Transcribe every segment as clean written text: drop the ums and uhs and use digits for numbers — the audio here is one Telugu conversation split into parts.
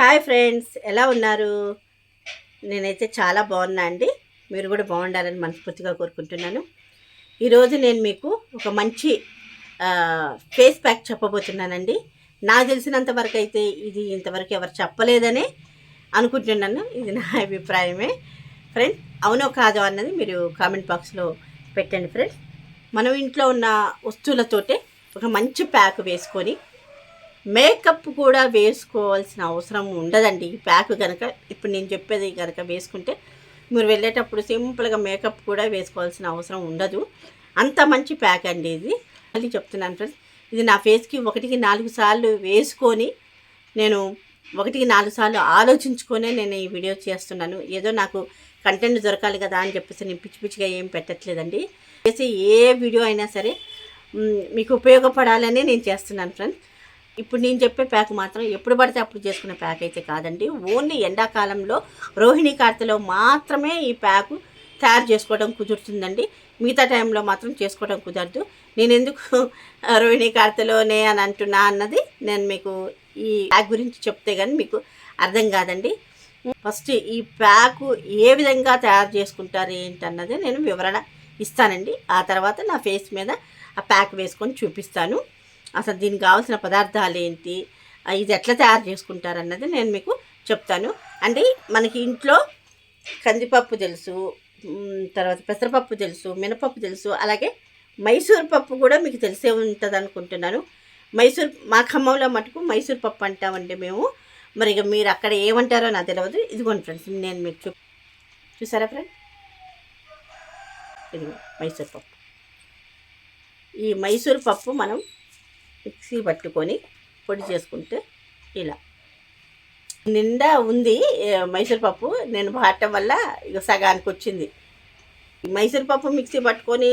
హాయ్ ఫ్రెండ్స్, ఎలా ఉన్నారు? నేనైతే చాలా బాగున్నా అండి. మీరు కూడా బాగుండాలని మనస్ఫూర్తిగా కోరుకుంటున్నాను. ఈరోజు నేను మీకు ఒక మంచి ఫేస్ ప్యాక్ చెప్పబోతున్నానండి. నాకు తెలిసినంత వరకు అయితే ఇది ఇంతవరకు ఎవరు చెప్పలేదనే అనుకుంటున్నాను. ఇది నా అభిప్రాయమే. ఫ్రెండ్స్, అవునో కాదో అన్నది మీరు కామెంట్ బాక్స్లో పెట్టండి. ఫ్రెండ్స్, మనం ఇంట్లో ఉన్న వస్తువులతోటే ఒక మంచి ప్యాక్ వేసుకొని మేకప్ కూడా వేసుకోవాల్సిన అవసరం ఉండదండి. ఈ ప్యాక్ కనుక ఇప్పుడు నేను చెప్పేది కనుక వేసుకుంటే మీరు వెళ్ళేటప్పుడు సింపుల్గా మేకప్ కూడా వేసుకోవాల్సిన అవసరం ఉండదు. అంత మంచి ప్యాక్ అండి ఇది. మళ్ళీ చెప్తున్నాను ఫ్రెండ్స్, ఇది నా ఫేస్కి 1-4 సార్లు వేసుకొని నేను 1-4 సార్లు ఆలోచించుకొనే నేను ఈ వీడియో చేస్తున్నాను. ఏదో నాకు కంటెంట్ దొరకాలి కదా అని చెప్పేసి నేను పిచ్చి పిచ్చిగా ఏం పెట్టట్లేదండి. చేసే ఏ వీడియో అయినా సరే మీకు ఉపయోగపడాలని నేను చేస్తున్నాను ఫ్రెండ్స్. ఇప్పుడు నేను చెప్పే ప్యాక్ మాత్రం ఎప్పుడు పడితే అప్పుడు చేసుకునే ప్యాక్ అయితే కాదండి. ఓన్లీ ఎండాకాలంలో రోహిణి కార్తెలో మాత్రమే ఈ ప్యాకు తయారు చేసుకోవడం కుదురుతుందండి. మిగతా టైంలో మాత్రం చేసుకోవడం కుదరదు. నేను ఎందుకు రోహిణి కార్తెలోనే అని అంటున్నా అన్నది నేను మీకు ఈ ప్యాక్ గురించి చెప్తే కానీ మీకు అర్థం కాదండి. ఫస్ట్ ఈ ప్యాకు ఏ విధంగా తయారు చేసుకుంటారు ఏంటన్నది నేను వివరణ ఇస్తానండి. ఆ తర్వాత నా ఫేస్ మీద ఆ ప్యాక్ వేసుకొని చూపిస్తాను. అసలు దీనికి కావాల్సిన పదార్థాలు ఏంటి, ఇది ఎట్లా తయారు చేసుకుంటారన్నది నేను మీకు చెప్తాను. అంటే మనకి ఇంట్లో కందిపప్పు తెలుసు, తర్వాత పెసరపప్పు తెలుసు, మినపప్పు తెలుసు, అలాగే మైసూర్ పప్పు కూడా మీకు తెలిసే ఉంటుంది అనుకుంటున్నాను. మా ఖమ్మంలో మటుకు మైసూర్ పప్పు అంటామండి మేము. మరి ఇక మీరు అక్కడ ఏమంటారో నాకు తెలియదు. ఇదిగోండి ఫ్రెండ్స్, నేను మీకు చూసారా ఫ్రెండ్, ఇదిగో మైసూర్ పప్పు. ఈ మైసూర్ పప్పు మనం మిక్సీ పట్టుకొని పొడి చేసుకుంటే ఇలా నిండా ఉంది మైసూర్ పప్పు. నేను వాడటం వల్ల ఇక సగానికి వచ్చింది. మైసూర్ పప్పు మిక్సీ పట్టుకొని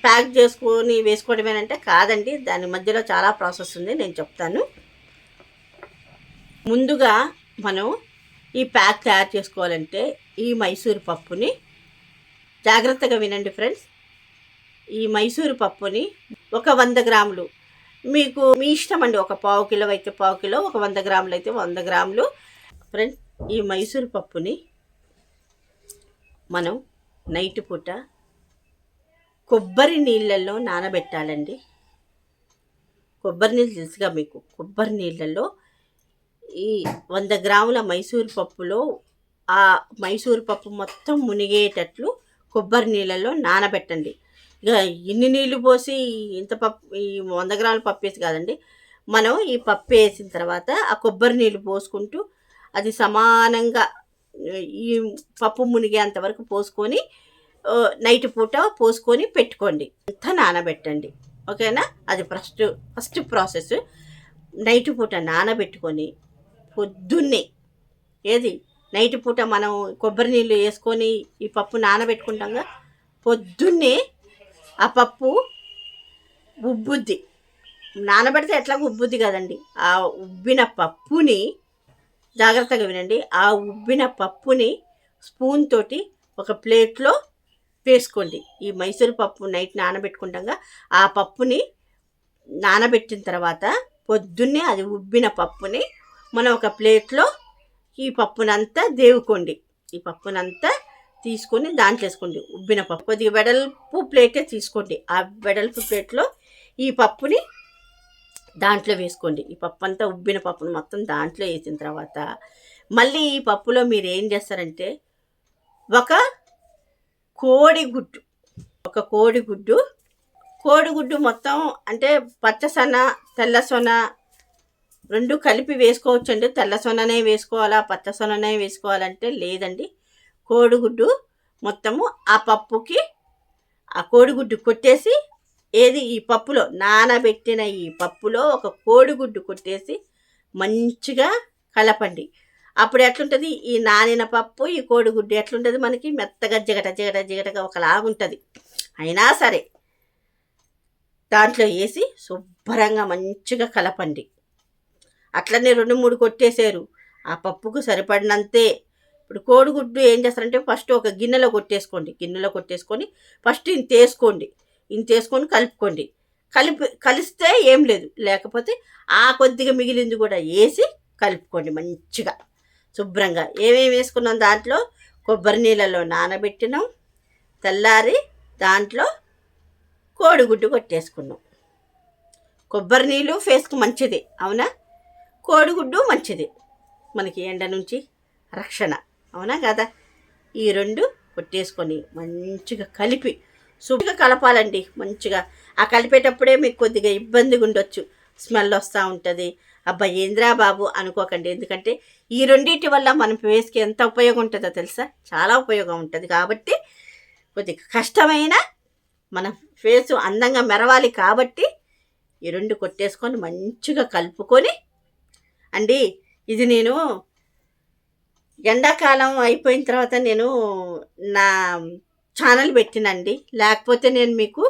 ప్యాక్ చేసుకొని వేసుకోవడమేనంటే కాదండి, దాని మధ్యలో చాలా ప్రాసెస్ ఉంది, నేను చెప్తాను. ముందుగా మనం ఈ ప్యాక్ తయారు చేసుకోవాలంటే ఈ మైసూర్ పప్పుని జాగ్రత్తగా వినండి ఫ్రెండ్స్. ఈ మైసూర్ పప్పుని ఒక 100 గ్రాములు, మీకు మీ ఇష్టం అండి. ఒక 1/4 కిలో అయితే 1/4 కిలో, ఒక 100 గ్రాములు అయితే 100 గ్రాములు. ఫ్రెండ్స్, ఈ మైసూర్ పప్పుని మనం నైట్ పూట కొబ్బరి నీళ్ళల్లో నానబెట్టాలండి. కొబ్బరి నీళ్ళు తెలుసుగా మీకు. కొబ్బరి నీళ్ళల్లో ఈ 100 గ్రాముల మైసూర్ పప్పులో ఆ మైసూర్ పప్పు మొత్తం మునిగేటట్లు కొబ్బరి నీళ్ళల్లో నానబెట్టండి. ఇక ఇన్ని నీళ్ళు పోసి ఇంత పప్పు, ఈ 100 గ్రాముల పప్పు వేసి కాదండి, మనం ఈ పప్పు వేసిన తర్వాత ఆ కొబ్బరి నీళ్ళు పోసుకుంటూ అది సమానంగా ఈ పప్పు మునిగేంత వరకు పోసుకొని నైట్ పూట పోసుకొని పెట్టుకోండి. అంతా నానబెట్టండి, ఓకేనా? అది ఫస్ట్ ప్రాసెస్. నైట్ పూట నానబెట్టుకొని పొద్దున్నే, ఏది నైట్ పూట మనం కొబ్బరి నీళ్ళు వేసుకొని ఈ పప్పు నానబెట్టుకుంటాంగా, పొద్దున్నే ఆ పప్పు ఉబ్బుద్ది. నానబెడితే ఎట్లా ఉబ్బుద్ది కదండి. ఆ ఉబ్బిన పప్పుని జాగ్రత్తగా వినండి. ఆ ఉబ్బిన పప్పుని స్పూన్ తోటి ఒక ప్లేట్లో వేసుకోండి. ఈ మైసూర్ పప్పు నైట్ నానబెట్టుకుంటాగా ఆ పప్పుని నానబెట్టిన తర్వాత పొద్దున్నే అది ఉబ్బిన పప్పుని మనం ఒక ప్లేట్లో ఈ పప్పునంతా దేవుకోండి. ఈ పప్పునంతా తీసుకొని దాంట్లో వేసుకోండి. ఉబ్బిన పప్పు కొద్దిగా వెడల్పు ప్లేటే తీసుకోండి. ఆ వెడల్పు ప్లేట్లో ఈ పప్పుని దాంట్లో వేసుకోండి. ఈ పప్పు అంతా ఉబ్బిన పప్పును మొత్తం దాంట్లో వేసిన తర్వాత మళ్ళీ ఈ పప్పులో మీరు ఏం చేస్తారంటే ఒక కోడిగుడ్డు మొత్తం, అంటే పచ్చసొన తెల్లసొన రెండు కలిపి వేసుకోవచ్చండి. తెల్లసొననే వేసుకోవాలా పచ్చసొననే వేసుకోవాలంటే లేదండి. కోడిగుడ్డు మొత్తము ఆ పప్పుకి, ఆ కోడిగుడ్డు కొట్టేసి, ఏది ఈ పప్పులో నానబెట్టిన ఈ పప్పులో ఒక కోడిగుడ్డు కొట్టేసి మంచిగా కలపండి. అప్పుడు ఎట్లుంటుంది, ఈ నానిన పప్పు ఈ కోడిగుడ్డు ఎట్లుంటుంది, మనకి మెత్తగా జిగటగా ఒకలాగుంటుంది. అయినా సరే దాంట్లో వేసి శుభ్రంగా మంచిగా కలపండి. అట్లనే 2-3 కొట్టేసారు, ఆ పప్పుకు సరిపడినంతే. ఇప్పుడు కోడిగుడ్డు ఏం చేస్తారంటే ఫస్ట్ ఒక గిన్నెలో కొట్టేసుకొని ఫస్ట్ ఇంత వేసుకొని కలుపుకోండి. కలిస్తే ఏం లేదు, లేకపోతే ఆ కొద్దిగా మిగిలింది కూడా వేసి కలుపుకోండి మంచిగా శుభ్రంగా. ఏమేమి వేసుకున్నాం దాంట్లో? కొబ్బరి నీళ్ళలో నానబెట్టినాం, తెల్లారి దాంట్లో కోడిగుడ్డు కొట్టేసుకున్నాం. కొబ్బరి నీళ్ళు ఫేస్కు మంచిది, అవునా? కోడిగుడ్డు మంచిది, మనకి ఎండ నుంచి రక్షణ, అవునా కదా? ఈ రెండు కొట్టేసుకొని మంచిగా కలిపి శుభ్రంగా కలపాలండి మంచిగా. ఆ కలిపేటప్పుడే మీకు కొద్దిగా ఇబ్బందిగా ఉండొచ్చు, స్మెల్ వస్తూ ఉంటుంది. అబ్బా ఏంద్రా బాబు అనుకోకండి, ఎందుకంటే ఈ రెండింటి వల్ల మన ఫేస్కి ఎంత ఉపయోగం ఉంటుందో తెలుసా? చాలా ఉపయోగం ఉంటుంది. కాబట్టి కొద్దిగా కష్టమైన మన ఫేసు అందంగా మెరవాలి కాబట్టి ఈ రెండు కొట్టేసుకొని మంచిగా కలుపుకొని అండి. ఇది నేను ఎండాకాలం అయిపోయిన తర్వాత నేను నా ఛానల్ పెట్టినండి, లేకపోతే నేను మీకు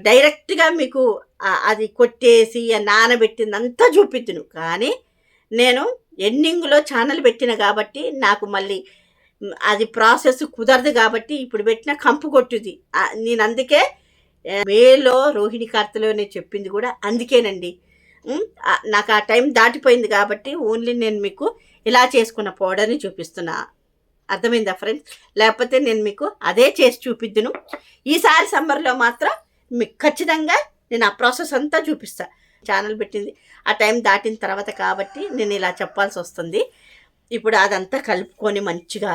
డైరెక్ట్గా మీకు అది కొట్టేసి నానబెట్టిందంతా చూపిద్దును. కానీ నేను ఎండింగ్లో ఛానల్ పెట్టిన కాబట్టి నాకు మళ్ళీ అది ప్రాసెస్ కుదరదు కాబట్టి ఇప్పుడు పెట్టిన కంపు కొట్టుది. నేను అందుకే మేలో రోహిణి కార్తెలోనే చెప్పింది కూడా అందుకేనండి. నాకు ఆ టైం దాటిపోయింది కాబట్టి ఓన్లీ నేను మీకు ఇలా చేసుకున్న పౌడర్ని చూపిస్తున్నా. అర్థమైందా ఫ్రెండ్స్? లేకపోతే నేను మీకు అదే చేసి చూపిద్దును. ఈసారి సమ్మర్లో మాత్రం మీకు ఖచ్చితంగా నేను ఆ ప్రాసెస్ అంతా చూపిస్తాను. ఛానల్ పెట్టింది ఆ టైం దాటిన తర్వాత కాబట్టి నేను ఇలా చెప్పాల్సి వస్తుంది. ఇప్పుడు అదంతా కలుపుకొని మంచిగా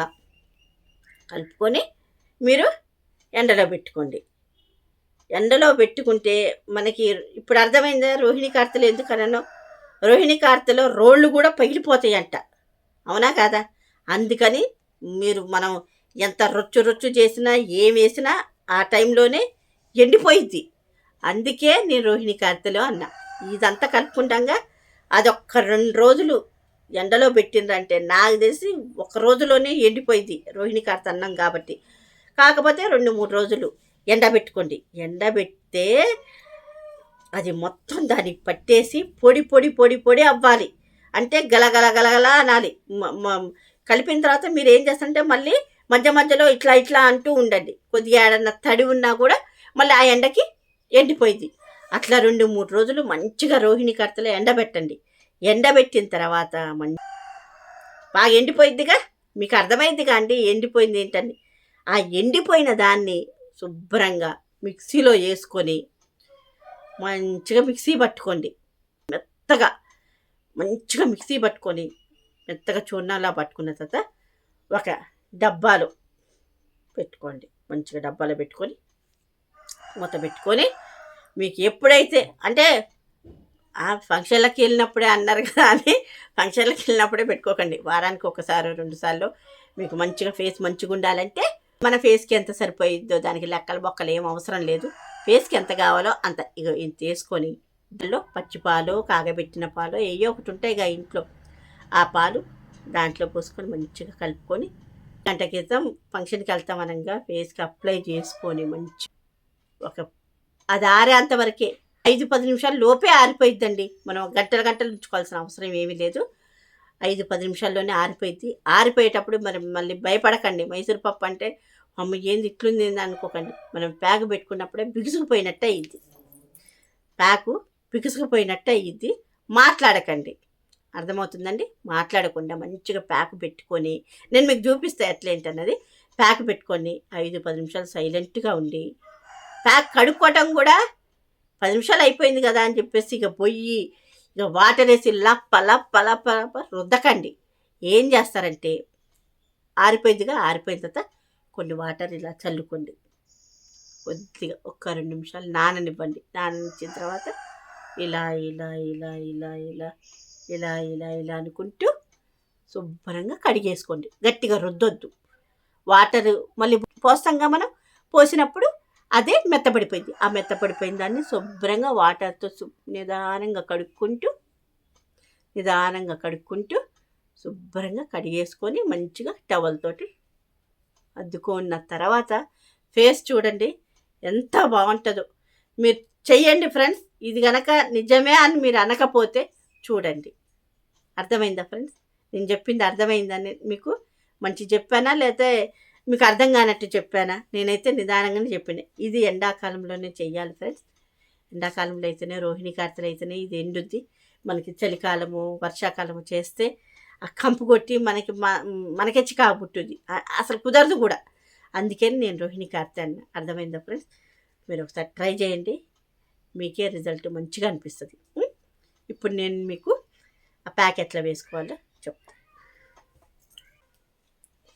కలుపుకొని మీరు ఎండలో పెట్టుకోండి. ఎండలో పెట్టుకుంటే మనకి ఇప్పుడు అర్థమైందా రోహిణి కార్తెలు ఎందుకనో? రోహిణి కార్తెలో రోళ్ళు కూడా పగిలిపోతాయంట, అవునా కాదా? అందుకని మనం ఎంత రొచ్చు చేసినా ఏం వేసినా ఆ టైంలోనే ఎండిపోయిద్ది. అందుకే నేను రోహిణి కార్తెలో అన్నా. ఇదంతా కలుపుకుంటాగా అదొక్క 2 రోజులు ఎండలో పెట్టిండ్రంటే నాకు తెలిసి ఒక రోజులోనే ఎండిపోయింది రోహిణి కార్తె అన్నం కాబట్టి. కాకపోతే 2-3 రోజులు ఎండబెట్టుకోండి. ఎండబెడితే అది మొత్తం దానికి పట్టేసి పొడి పొడి పొడి పొడి అవ్వాలి. అంటే గలగల అనాలి. కలిపిన తర్వాత మీరు ఏం చేస్తారంటే మళ్ళీ మధ్య మధ్యలో ఇట్లా ఇట్లా అంటూ ఉండండి. కొద్దిగా ఏడన్నా తడి ఉన్నా కూడా మళ్ళీ ఆ ఎండకి ఎండిపోయింది. అట్లా 2-3 రోజులు మంచిగా రోహిణి కార్తెలో ఎండబెట్టండి. ఎండబెట్టిన తర్వాత బాగా ఎండిపోయిద్దిగా, మీకు అర్థమైద్దిగా అండి ఎండిపోయింది ఏంటని. ఆ ఎండిపోయిన దాన్ని శుభ్రంగా మిక్సీలో వేసుకొని మంచిగా మిక్సీ పట్టుకోండి. మెత్తగా మంచిగా మిక్సీ పట్టుకొని మెత్తగా చూర్ణంలా పట్టుకున్న తర్వాత ఒక డబ్బాలో పెట్టుకోండి. మంచిగా డబ్బాలో పెట్టుకొని మూత పెట్టుకొని మీకు ఎప్పుడైతే అంటే ఫంక్షన్లకు వెళ్ళినప్పుడే అన్నారు కదా అని ఫంక్షన్లకు వెళ్ళినప్పుడే పెట్టుకోకండి. వారానికి 1-2 సార్లు మీకు మంచిగా ఫేస్ మంచిగా ఉండాలంటే మన ఫేస్కి ఎంత సరిపోయిద్దో దానికి లెక్కలు బొక్కలు ఏం అవసరం లేదు. ఫేస్కి ఎంత కావాలో అంత ఇంత వేసుకొని దాంట్లో పచ్చిపాలు కాగబెట్టిన పాలు ఏయో ఒకటి ఉంటాయిగా ఇంట్లో, ఆ పాలు దాంట్లో పోసుకొని మంచిగా కలుపుకొని గంట క్రితం ఫంక్షన్కి వెళ్తామనగా ఫేస్కి అప్లై చేసుకొని మంచి అది ఆరేంతవరకే 5-10 నిమిషాల లోపే ఆరిపోయిద్దండి. మనం గంటలు ఉంచుకోవాల్సిన అవసరం ఏమీ లేదు. 5-10 నిమిషాల్లోనే ఆరిపోయిద్ది. ఆరిపోయేటప్పుడు మళ్ళీ భయపడకండి. మైసూర్ పప్పు అంటే అమ్మ ఏంది ఇట్లుంది అనుకోకండి. మనం ప్యాక్ పెట్టుకున్నప్పుడే బిగుసుకుపోయినట్టు అయ్యిద్ది. ప్యాకు బిగుసుకుపోయినట్టు అయ్యిద్ది. మాట్లాడకండి, అర్థమవుతుందండి? మాట్లాడకుండా మంచిగా ప్యాక్ పెట్టుకొని నేను మీకు చూపిస్తాను ఎట్లేంటన్నది. ప్యాక్ పెట్టుకొని 5-10 నిమిషాలు సైలెంట్గా ఉండి ప్యాక్ కడుక్కోవటం కూడా 10 నిమిషాలు అయిపోయింది కదా అని చెప్పేసి ఇక పొయ్యి ఇక వాటర్ వేసి లప్ప రుద్దకండి. ఏం చేస్తారంటే ఆరిపోయిందిగా, ఆరిపోయిన తర్వాత కొన్ని వాటర్ ఇలా చల్లుకోండి. కొద్దిగా 1-2 నిమిషాలు నాననివ్వండి. నాననిచ్చిన తర్వాత ఇలా ఇలా ఇలా ఇలా ఇలా ఇలా ఇలా ఇలా అనుకుంటూ శుభ్రంగా కడిగేసుకోండి. గట్టిగా రుద్దొద్దు. వాటర్ మళ్ళీ పోస్తాంగా మనం, పోసినప్పుడు అదే మెత్తపడిపోయింది. ఆ మెత్తపడిపోయిన దాన్ని శుభ్రంగా వాటర్తో నిదానంగా కడుక్కుంటూ శుభ్రంగా కడిగేసుకొని మంచిగా టవల్తోటి అద్దుకున్న తర్వాత ఫేస్ చూడండి ఎంత బాగుంటుందో. మీరు చెయ్యండి ఫ్రెండ్స్. ఇది కనుక నిజమే అని మీరు అనకపోతే చూడండి. అర్థమైందా ఫ్రెండ్స్? నేను చెప్పింది అర్థమైందని మీకు మంచి చెప్పానా లేకపోతే మీకు అర్థం కానట్టు చెప్పానా? నేనైతే నిదానంగానే చెప్పిన. ఇది ఎండాకాలంలోనే చెయ్యాలి ఫ్రెండ్స్. ఎండాకాలంలో అయితేనే రోహిణి కార్తెలు అయితేనే ఇది ఎండుద్ది. మనకి చలికాలము వర్షాకాలము చేస్తే ఆ కంపు కొట్టి మనకే చికాకు పుట్టుద్ది, అసలు కుదరదు కూడా. అందుకని నేను రోహిణి కార్తె అన్న. అర్థమైందా ఫ్రెండ్స్? మీరు ఒకసారి ట్రై చేయండి, మీకే రిజల్ట్ మంచిగా అనిపిస్తుంది. ఇప్పుడు నేను మీకు ఆ ప్యాక్ ఎట్లా వేసుకోవాలో చెప్తాను.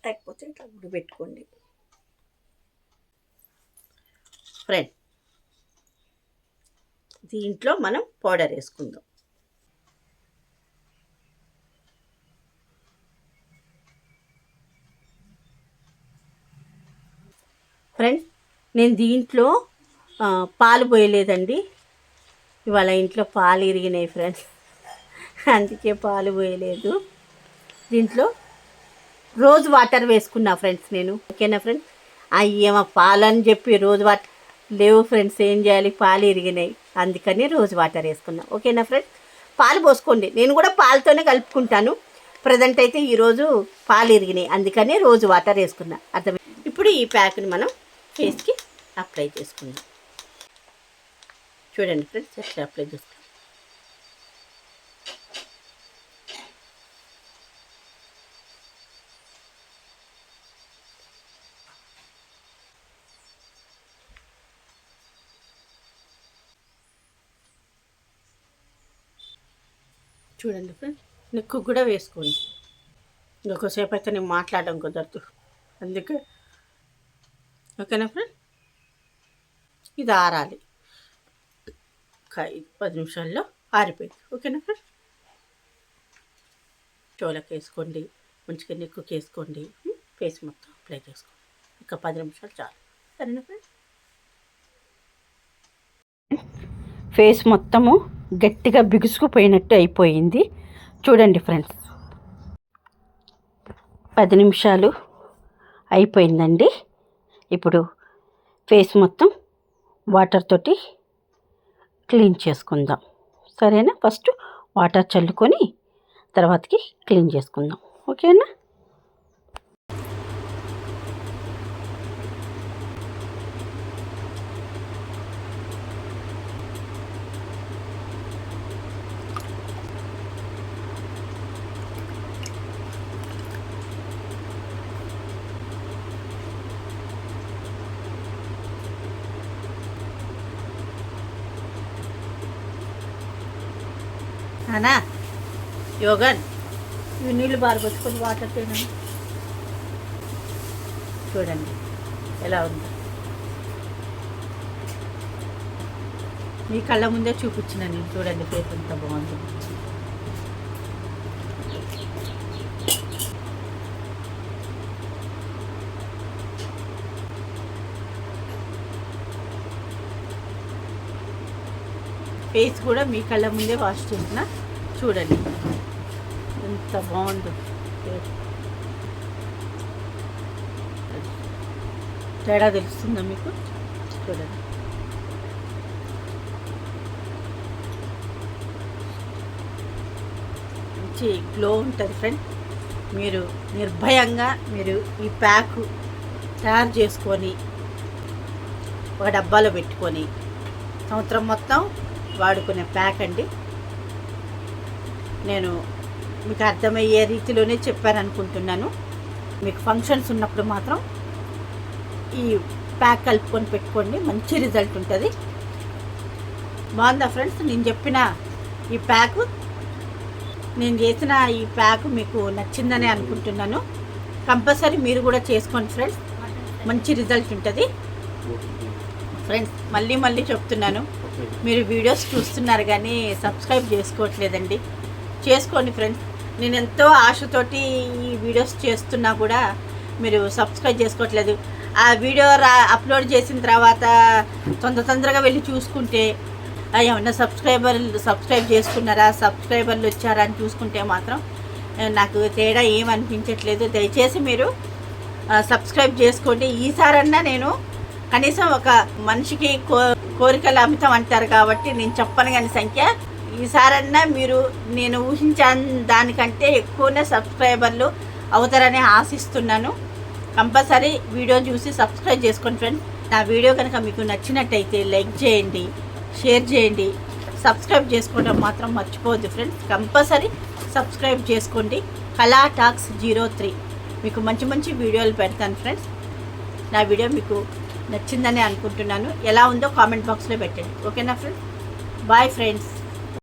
లేకపోతే ఇట్లా ఉడబెట్టుకోండి ఫ్రెండ్. దీంట్లో మనం పౌడర్ వేసుకుందాం. ఫ్రెండ్స్, నేను దీంట్లో పాలు పోయలేదండి. ఇవాళ ఇంట్లో పాలు ఇరిగినాయి ఫ్రెండ్స్, అందుకే పాలు పోయలేదు. దీంట్లో రోజ్ వాటర్ వేసుకున్నా ఫ్రెండ్స్ నేను. ఓకేనా ఫ్రెండ్స్? అయ్యేమో పాలని చెప్పి రోజ్ వాటర్ లేవు ఫ్రెండ్స్, ఏం చేయాలి, పాలు ఇరిగినాయి, అందుకని రోజ్ వాటర్ వేసుకున్నా. ఓకేనా ఫ్రెండ్స్? పాలు పోసుకోండి, నేను కూడా పాలతోనే కలుపుకుంటాను. ప్రజెంట్ అయితే ఈరోజు పాలు ఇరిగినాయి, అందుకని రోజ్ వాటర్ వేసుకున్నా. అర్థం. ఇప్పుడు ఈ ప్యాక్ని మనం ఫేస్కి అప్లై చేసుకుందాం. చూడండి ఫ్రెండ్స్, ఎట్లా అప్లై చేసుకుందాం. చూడండి ఫ్రెండ్స్, నెక్కు కూడా వేసుకోండి. ఇంకొకసేపు అయితే నేను మాట్లాడడం కుదరదు, అందుకే. ఓకేనా ఫ్రెండ్? ఇది ఆరాలి, 10 నిమిషాల్లో ఆరిపోయింది. ఓకేనా ఫ్రెండ్? చోలకు వేసుకోండి, మంచిగా నెక్కుకి వేసుకోండి, ఫేస్ మొత్తం అప్లై చేసుకోండి. ఇంకా 10 నిమిషాలు చాలు. సరేనా ఫ్రెండ్? ఫేస్ మొత్తము గట్టిగా బిగుసుకుపోయినట్టు అయిపోయింది. చూడండి ఫ్రెండ్స్, 10 నిమిషాలు అయిపోయిందండి. ఇప్పుడు ఫేస్ మొత్తం వాటర్ తోటి క్లీన్ చేసుకుందాం. సరేనా? ఫస్ట్ వాటర్ చల్లుకొని తర్వాతకి క్లీన్ చేసుకుందాం. ఓకేనా? అనా యోగన్, ఇవి నీళ్ళు బారబోసుకొని వాటర్ తినండి. చూడండి ఎలా ఉందో, మీ కళ్ళ ముందే చూపించిన నేను. చూడండి ఫేస్ ఎంత బాగుంది. ఫేస్ కూడా మీ కళ్ళ ముందే వాష్ చేసిన. చూడండి ఎంత బాగుందో. తేడా తెలుస్తుందా మీకు? చూడండి. మంచి గ్లో ఉంటుంది ఫ్రెండ్. మీరు నిర్భయంగా మీరు ఈ ప్యాక్ తయారు చేసుకొని ఒక డబ్బాలో పెట్టుకొని సంవత్సరం మొత్తం వాడుకునే ప్యాక్ అండి. నేను మీకు అర్థమయ్యే రీతిలోనే చెప్పాను అనుకుంటున్నాను. మీకు ఫంక్షన్స్ ఉన్నప్పుడు మాత్రం ఈ ప్యాక్ కలుపుకొని పెట్టుకోండి, మంచి రిజల్ట్ ఉంటుంది. బాగుందా ఫ్రెండ్స్? నేను చెప్పిన ఈ ప్యాకు, నేను చేసిన ఈ ప్యాక్ మీకు నచ్చిందని అనుకుంటున్నాను. కంపల్సరీ మీరు కూడా చేసుకోండి ఫ్రెండ్స్, మంచి రిజల్ట్ ఉంటుంది. ఫ్రెండ్స్, మళ్ళీ చెప్తున్నాను, మీరు వీడియోస్ చూస్తున్నారు కానీ సబ్స్క్రైబ్ చేసుకోవట్లేదండి. చేసుకోండి ఫ్రెండ్స్. నేను ఎంతో ఆశతోటి ఈ వీడియోస్ చేస్తున్నా కూడా మీరు సబ్స్క్రైబ్ చేసుకోవట్లేదు. ఆ వీడియో అప్లోడ్ చేసిన తర్వాత తొందరగా వెళ్ళి చూసుకుంటే ఏమన్నా సబ్స్క్రైబ్ చేసుకున్నారా, సబ్స్క్రైబర్లు వచ్చారా అని చూసుకుంటే మాత్రం నాకు తేడా ఏమనిపించట్లేదు. దయచేసి మీరు సబ్స్క్రైబ్ చేసుకోండి. ఈసారన్నా నేను కనీసం ఒక మనిషికి కోరికలు అమితం అంటారు కాబట్టి నేను చెప్పను కానీ సంఖ్య, ఈసారన్నా మీరు నేను ఊహించాను దానికంటే ఎక్కువనే సబ్స్క్రైబర్లు అవుతారని ఆశిస్తున్నాను. కంపల్సరీ వీడియో చూసి సబ్స్క్రైబ్ చేసుకోండి ఫ్రెండ్స్. నా వీడియో కనుక మీకు నచ్చినట్టయితే లైక్ చేయండి, షేర్ చేయండి, సబ్స్క్రైబ్ చేసుకోవడం మాత్రం మర్చిపోవద్దు ఫ్రెండ్స్. కంపల్సరీ సబ్స్క్రైబ్ చేసుకోండి. కళా టాక్స్ 03 మీకు మంచి మంచి వీడియోలు పెడతాను ఫ్రెండ్స్. నా వీడియో మీకు నచ్చిందని అనుకుంటున్నాను. ఎలా ఉందో కామెంట్ బాక్స్లో పెట్టండి. ఓకేనా ఫ్రెండ్స్? Bye friends.